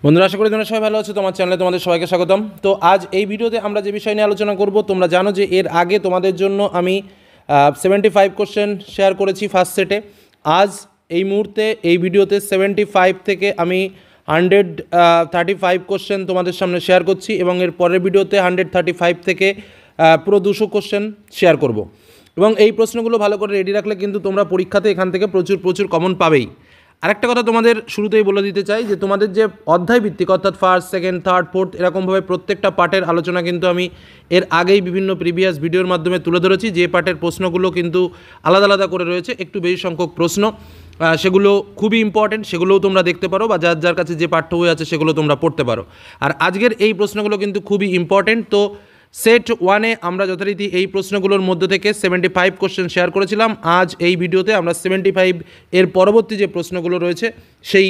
বন্ধুরা, আশা করি তোমরা সবাই ভালো আছো। তোমার চ্যানেলে তোমাদের সবাইকে স্বাগতম। তো আজ এই ভিডিওতে আমরা যে বিষয় নিয়ে আলোচনা করব, তোমরা জানো যে এর আগে তোমাদের জন্য আমি 75 কোশ্চেন শেয়ার করেছি ফার্স্ট সেটে। আজ এই মুহূর্তে এই ভিডিওতে 75 থেকে আমি 135 কোশ্চেন তোমাদের সামনে শেয়ার করছি এবং এর পরের ভিডিওতে 135 থেকে পুরো 200 কোশ্চেন শেয়ার করব। এবং এই প্রশ্নগুলো ভালো করে রেডি রাখলে কিন্তু তোমরা পরীক্ষাতে এখান থেকে প্রচুর কমন পাবেই। আরেকটা কথা তোমাদের শুরুতেই বলে দিতে চাই যে তোমাদের যে অধ্যায় ভিত্তিক অর্থাৎ ফার্স্ট, সেকেন্ড, থার্ড, ফোর্থ এরকমভাবে প্রত্যেকটা পার্টের আলোচনা কিন্তু আমি এর আগেই বিভিন্ন প্রিভিয়াস ভিডিওর মাধ্যমে তুলে ধরেছি। যে পার্টের প্রশ্নগুলো কিন্তু আলাদা আলাদা করে রয়েছে, একটু বেশি সংখ্যক প্রশ্ন, সেগুলো খুবই ইম্পর্টেন্ট, সেগুলোও তোমরা দেখতে পারো বা যার যার কাছে যে পাঠ্য বই আছে সেগুলো তোমরা পড়তে পারো। আর আজকের এই প্রশ্নগুলো কিন্তু খুবই ইম্পর্টেন্ট। তো সেট ওয়ানে আমরা যথারীতি এই প্রশ্নগুলোর মধ্যে থেকে 75 কোশ্চেন শেয়ার করেছিলাম। আজ এই ভিডিওতে আমরা 75 এর পরবর্তী যে প্রশ্নগুলো রয়েছে সেই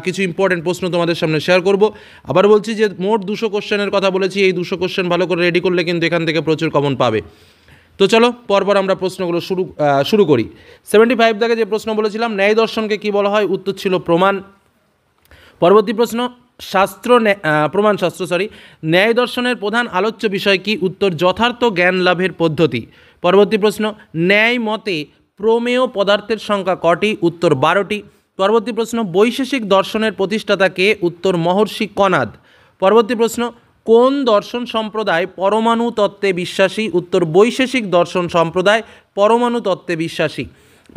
কিছু ইম্পর্টেন্ট প্রশ্ন তোমাদের সামনে শেয়ার করব। আবার বলছি যে মোট 200 কোশ্চেনের কথা বলেছি, এই 200 কোশ্চেন ভালো করে রেডি করলে কিন্তু এখান থেকে প্রচুর কমন পাবে। তো চলো পরপর আমরা প্রশ্নগুলো শুরু করি। 75 দাগে যে প্রশ্ন বলেছিলাম, ন্যায় দর্শনকে কী বলা হয়? উত্তর ছিল প্রমাণ। পরবর্তী প্রশ্ন, ন্যায় দর্শনের প্রধান আলোচ্য বিষয় কি? উত্তর যথার্থ জ্ঞান লাভের পদ্ধতি। পরবর্তী প্রশ্ন, ন্যায় মতে প্রমেয় পদার্থের সংখ্যা কটি? উত্তর 12টি। পরবর্তী প্রশ্ন, বৈশেষিক দর্শনের প্রতিষ্ঠাতা কে? উত্তর মহর্ষি কনাদ। পরবর্তী প্রশ্ন, কোন দর্শন সম্প্রদায় পরমাণু তত্ত্বে বিশ্বাসী? উত্তর বৈশেষিক দর্শন সম্প্রদায় পরমাণু তত্ত্বে বিশ্বাসী।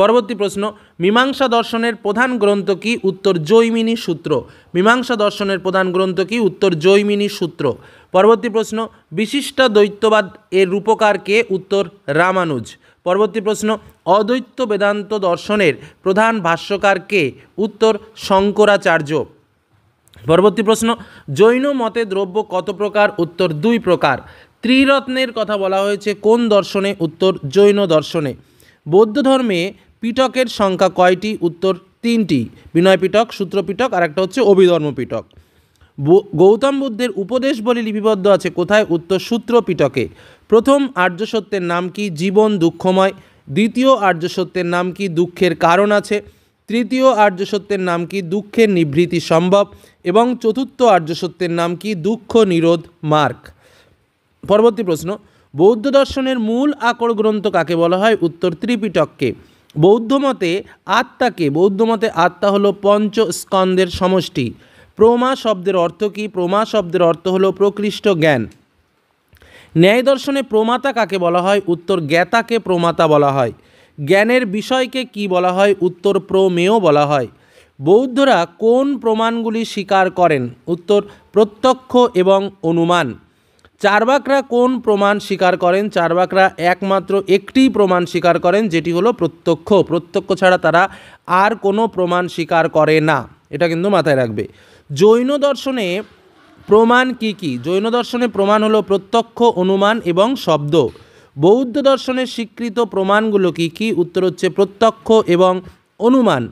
পরবর্তী প্রশ্ন, মীমাংসা দর্শনের প্রধান গ্রন্থ কি? উত্তর জৈমিনী সূত্র। মীমাংসা দর্শনের প্রধান গ্রন্থ কি? উত্তর জৈমিনী সূত্র। পরবর্তী প্রশ্ন, বিশিষ্ট দ্বৈতবাদ এর রূপকার কে? উত্তর রামানুজ। পরবর্তী প্রশ্ন, অদ্বৈত বেদান্ত দর্শনের প্রধান ভাষ্যকার কে? উত্তর শঙ্করাচার্য। পরবর্তী প্রশ্ন, জৈন মতে দ্রব্য কত প্রকার? উত্তর 2 প্রকার। ত্রিরত্নের কথা বলা হয়েছে কোন দর্শনে? উত্তর জৈন দর্শনে। বৌদ্ধ ধর্মে পিটকের সংখ্যা কয়টি? উত্তর 3টি। বিনয় পিটক, সূত্র পিটক আর একটা হচ্ছে অভিধর্ম পিটক। গৌতম বুদ্ধের উপদেশ বলে লিপিবদ্ধ আছে কোথায়? উত্তর সূত্র পিটকে। প্রথম আর্য সত্যের নাম কি? জীবন দুঃখময়। দ্বিতীয় আর্য সত্যের নাম কি? দুঃখের কারণ আছে। তৃতীয় আর্য সত্যের নাম কি? দুঃখের নিবৃত্তি সম্ভব। এবং চতুর্থ আর্য সত্যের নাম কি? দুঃখ নিরোধ মার্গ। পরবর্তী প্রশ্ন, বৌদ্ধ দর্শনের মূল আকর গ্রন্থ কাকে বলা হয়? উত্তর ত্রিপিটককে। বৌদ্ধ মতে আত্মা হলো পঞ্চস্কন্দের সমষ্টি। প্রমা শব্দের অর্থ কি? প্রমা শব্দের অর্থ হলো প্রকৃষ্ট জ্ঞান। ন্যায় দর্শনে প্রমাতা কাকে বলা হয়? উত্তর জ্ঞাতাকে প্রমাতা বলা হয়। জ্ঞানের বিষয়কে কি বলা হয়? উত্তর প্রমেয় বলা হয়। বৌদ্ধরা কোন প্রমাণগুলি স্বীকার করেন? উত্তর প্রত্যক্ষ এবং অনুমান। চার্বাকরা কোন প্রমাণ স্বীকার করেন? চার্বাকরা একমাত্র একটি প্রমাণ স্বীকার করেন, যেটি হলো প্রত্যক্ষ ছাড়া তারা আর কোনো প্রমাণ স্বীকার করে না। এটা কিন্তু মাথায় রাখবে। জৈন দর্শনে প্রমাণ কি কি? জৈন দর্শনে প্রমাণ হলো প্রত্যক্ষ, অনুমান এবং শব্দ। বৌদ্ধ দর্শনের স্বীকৃত প্রমাণগুলো কি কি? উত্তর হচ্ছে প্রত্যক্ষ এবং অনুমান।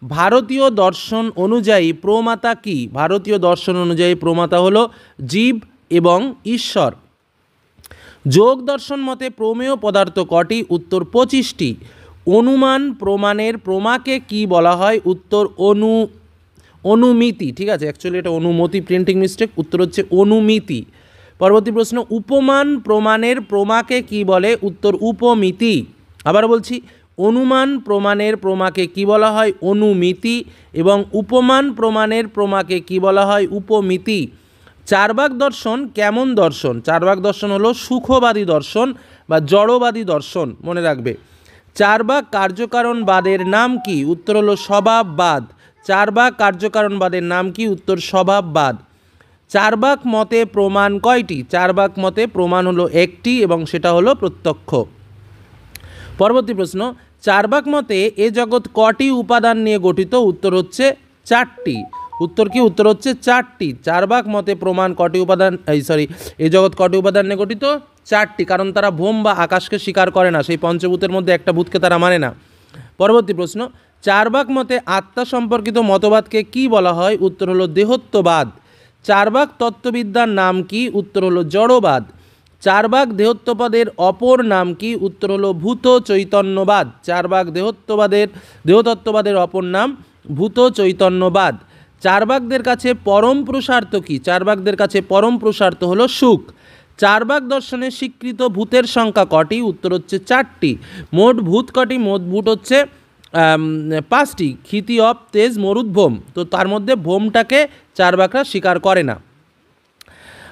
ভারতীয় দর্শন অনুযায়ী প্রমাতা কি? ভারতীয় দর্শন অনুযায়ী প্রমাতা হলো জীব এবং ঈশ্বর। যোগ দর্শন মতে প্রমেয় পদার্থ কটি? উত্তর 25টি। অনুমান প্রমাণের প্রমাকে কি বলা হয়? উত্তর অনুমিতি। ঠিক আছে, অ্যাকচুয়ালি এটা অনুমতি, প্রিন্টিং মিস্টেক, উত্তর হচ্ছে অনুমিতি। পরবর্তী প্রশ্ন, উপমান প্রমাণের প্রমাকে কি বলে? উত্তর উপমিতি। আবার বলছি, অনুমান প্রমাণের প্রমাকে কি বলা হয়? অনুমিতি। এবং উপমান প্রমাণের প্রমাকে কি বলা হয়? উপমিতি। চার্বাক দর্শন কেমন দর্শন? চার্বাক দর্শন হলো সুখবাদী দর্শন বা জড়বাদী দর্শন, মনে রাখবে। চার্বাক কার্যকারণবাদের নাম কি? উত্তর হলো স্বভাববাদ। চার্বাক কার্যকারণবাদের নাম কি? উত্তর স্বভাববাদ। চার্বাক মতে প্রমাণ কয়টি? চার্বাক মতে প্রমাণ হলো একটি এবং সেটা হলো প্রত্যক্ষ। পরবর্তী প্রশ্ন, চার্বাক মতে এ জগৎ কটি উপাদান নিয়ে গঠিত? উত্তর হচ্ছে 4টি। উত্তর কি? উত্তর হচ্ছে 4টি। চার্বাক মতে প্রমাণ কটি উপাদান এ জগৎ কটি উপাদান নিয়ে গঠিত? 4টি, কারণ তারা ভোম বা আকাশকে স্বীকার করে না, সেই পঞ্চভূতের মধ্যে একটা ভূতকে তারা মানে না। পরবর্তী প্রশ্ন, চার্বাক মতে আত্মা সম্পর্কিত মতবাদকে কি বলা হয়? উত্তর হলো দেহত্ববাদ। চার্বাক তত্ত্ববিদ্যার নাম কি? উত্তর হলো জড়বাদ। চার্বাক দেহত্ববাদের অপর নাম কি? উত্তর হলো ভূত চৈতন্যবাদ। চার্বাক দেহতত্ত্ববাদের অপর নাম ভূত চৈতন্যবাদ। চার্বাকদের কাছে পরম পুরুষার্থ কি? চার্বাকদের কাছে পরম পুরুষার্থ হলো সুখ। চার্বাক দর্শনে স্বীকৃত ভূতের সংখ্যা কটি? উত্তর হচ্ছে 4টি। মোট ভূত কটি? মোট ভূত হচ্ছে 5টি। ক্ষিতি অপ তেজ মরুদ্ভোম, তো তার মধ্যে ভোমটাকে চার্বাকরা স্বীকার করে না।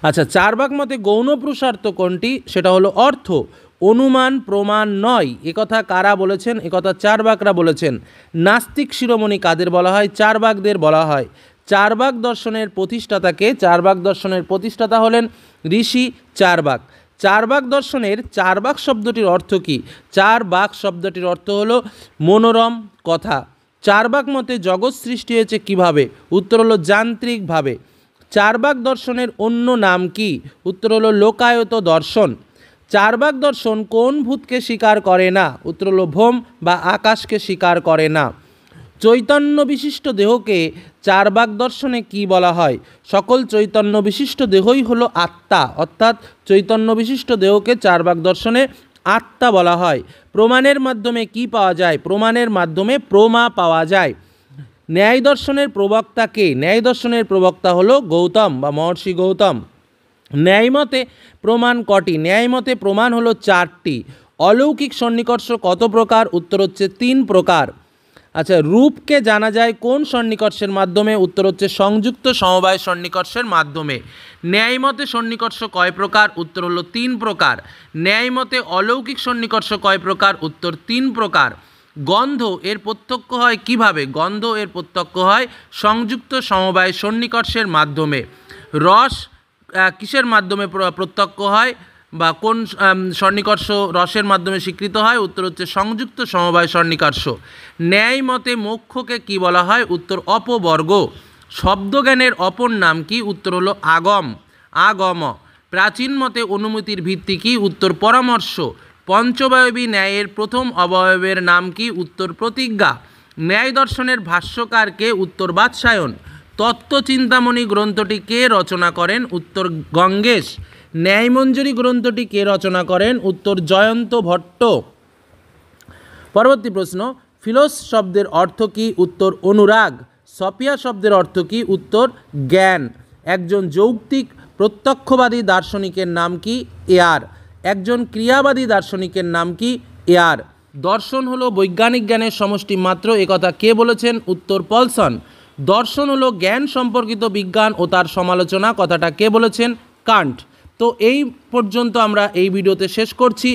আচ্ছা, চার্বাক মতে গৌণ পুরুষার্থ কোনটি? সেটা হলো অর্থ। অনুমান প্রমাণ নয়, একথা কারা বলেছেন? একথা চার্বাকরা বলেছেন। নাস্তিক শিরোমণি কাদের বলা হয়? চার্বাকদের বলা হয়। চার্বাক দর্শনের প্রতিষ্ঠাতাকে? চার্বাক দর্শনের প্রতিষ্ঠাতা হলেন ঋষি চার্বাক। চার্বাক দর্শনের চার্বাক শব্দটির অর্থ কী? চার্বাক শব্দটির অর্থ হলো মনোরম কথা। চার্বাক মতে জগৎ সৃষ্টি হয়েছে কিভাবে? উত্তর হলো যান্ত্রিকভাবে। চার্বাক দর্শনের অন্য নাম কি? উত্তর হলো লোকায়ত দর্শন। চার্বাক দর্শন কোন ভূতকে স্বীকার করে না? উত্তর হলো ভোম বা আকাশকে স্বীকার করে না। চৈতন্য বিশিষ্ট দেহকে চার্বাক দর্শনে কি বলা হয়? সকল চৈতন্য বিশিষ্ট দেহই হলো আত্মা, অর্থাৎ চৈতন্য বিশিষ্ট দেহকে চার্বাক দর্শনে আত্মা বলা হয়। প্রমাণের মাধ্যমে কি পাওয়া যায়? প্রমাণের মাধ্যমে প্রমা পাওয়া যায়। ন্যায় দর্শনের প্রবক্তা কে? ন্যায় দর্শনের প্রবক্তা হলো গৌতম বা মহর্ষি গৌতম। ন্যায়মতে প্রমাণ কটি? ন্যায়মতে প্রমাণ হলো 4টি। অলৌকিক সন্নিকর্ষ কত প্রকার? উত্তর হচ্ছে 3 প্রকার। আচ্ছা, রূপকে জানা যায় কোন সন্নিকর্ষের মাধ্যমে? উত্তর হচ্ছে সংযুক্ত সমবায় সন্নিকর্ষের মাধ্যমে। ন্যায়মতে সন্নিকর্ষ কয় প্রকার? উত্তর হলো 3 প্রকার। ন্যায়মতে অলৌকিক সন্নিকর্ষ কয় প্রকার? উত্তর 3 প্রকার। গন্ধ এর প্রত্যক্ষ হয় কিভাবে? গন্ধ এর প্রত্যক্ষ হয় সংযুক্ত সমবায় সন্নিকর্ষের মাধ্যমে। রস কিসের মাধ্যমে প্রত্যক্ষ হয় বা কোন সন্নিকর্ষ রসের মাধ্যমে স্বীকৃত হয়? উত্তর হচ্ছে সংযুক্ত সমবায় সন্নিকর্ষ। ন্যায় মতে মোক্ষকে কি বলা হয়? উত্তর অপবর্গ। শব্দজ্ঞানের অপর নাম কি? উত্তর হলো আগম, আগম। প্রাচীন মতে অনুমতির ভিত্তি কি? উত্তর পরামর্শ। পঞ্চবায়বী ন্যায়ের প্রথম অবয়বের নাম কি? উত্তর প্রতিজ্ঞা। ন্যায় দর্শনের ভাষ্যকারকে? উত্তর বাৎসায়ন। তত্ত্বচিন্তামণি গ্রন্থটি কে রচনা করেন? উত্তর গঙ্গেশ। ন্যায়মঞ্জুরি গ্রন্থটি কে রচনা করেন? উত্তর জয়ন্ত ভট্ট। পরবর্তী প্রশ্ন, ফিলোস শব্দের অর্থ কি? উত্তর অনুরাগ। সপিয়া শব্দের অর্থ কি? উত্তর জ্ঞান। একজন যৌক্তিক প্রত্যক্ষবাদী দার্শনিকের নাম কি? এয়ার। একজন ক্রিয়াবাদী দার্শনিকের নাম কি? এয়ার। দর্শন হলো বৈজ্ঞানিক জ্ঞানের সমষ্টি মাত্র, একথা কে বলেছেন? উত্তর পলসন। দর্শন হলো জ্ঞান সম্পর্কিত বিজ্ঞান ও তার সমালোচনা, কথাটা কে বলেছেন? কান্ট। তো এই পর্যন্ত আমরা এই ভিডিওতে শেষ করছি।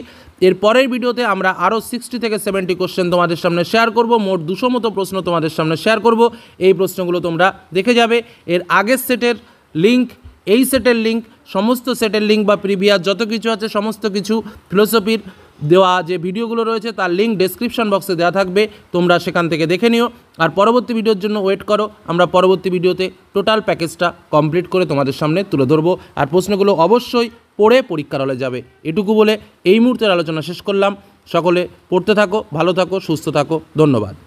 এর পরের ভিডিওতে আমরা আরও 60 থেকে 70 কোশ্চেন তোমাদের সামনে শেয়ার করব। মোট 200 মতো প্রশ্ন তোমাদের সামনে শেয়ার করব। এই প্রশ্নগুলো তোমরা দেখে যাবে। এর আগের সেটের লিঙ্ক, এই সেটের লিঙ্ক, সমস্ত সেটের লিঙ্ক বা প্রিভিয়াস যত কিছু আছে সমস্ত কিছু ফিলোসফির দেওয়া যে ভিডিওগুলো রয়েছে তার লিঙ্ক ডেসক্রিপশন বক্সে দেওয়া থাকবে, তোমরা সেখান থেকে দেখে নিও। আর পরবর্তী ভিডিওর জন্য ওয়েট করো, আমরা পরবর্তী ভিডিওতে টোটাল প্যাকেজটা কমপ্লিট করে তোমাদের সামনে তুলে ধরবো। আর প্রশ্নগুলো অবশ্যই পড়ে পরীক্ষার হলে যাবে। এটুকু বলে এই মুহূর্তের আলোচনা শেষ করলাম। সকলে পড়তে থাকো, ভালো থাকো, সুস্থ থাকো। ধন্যবাদ।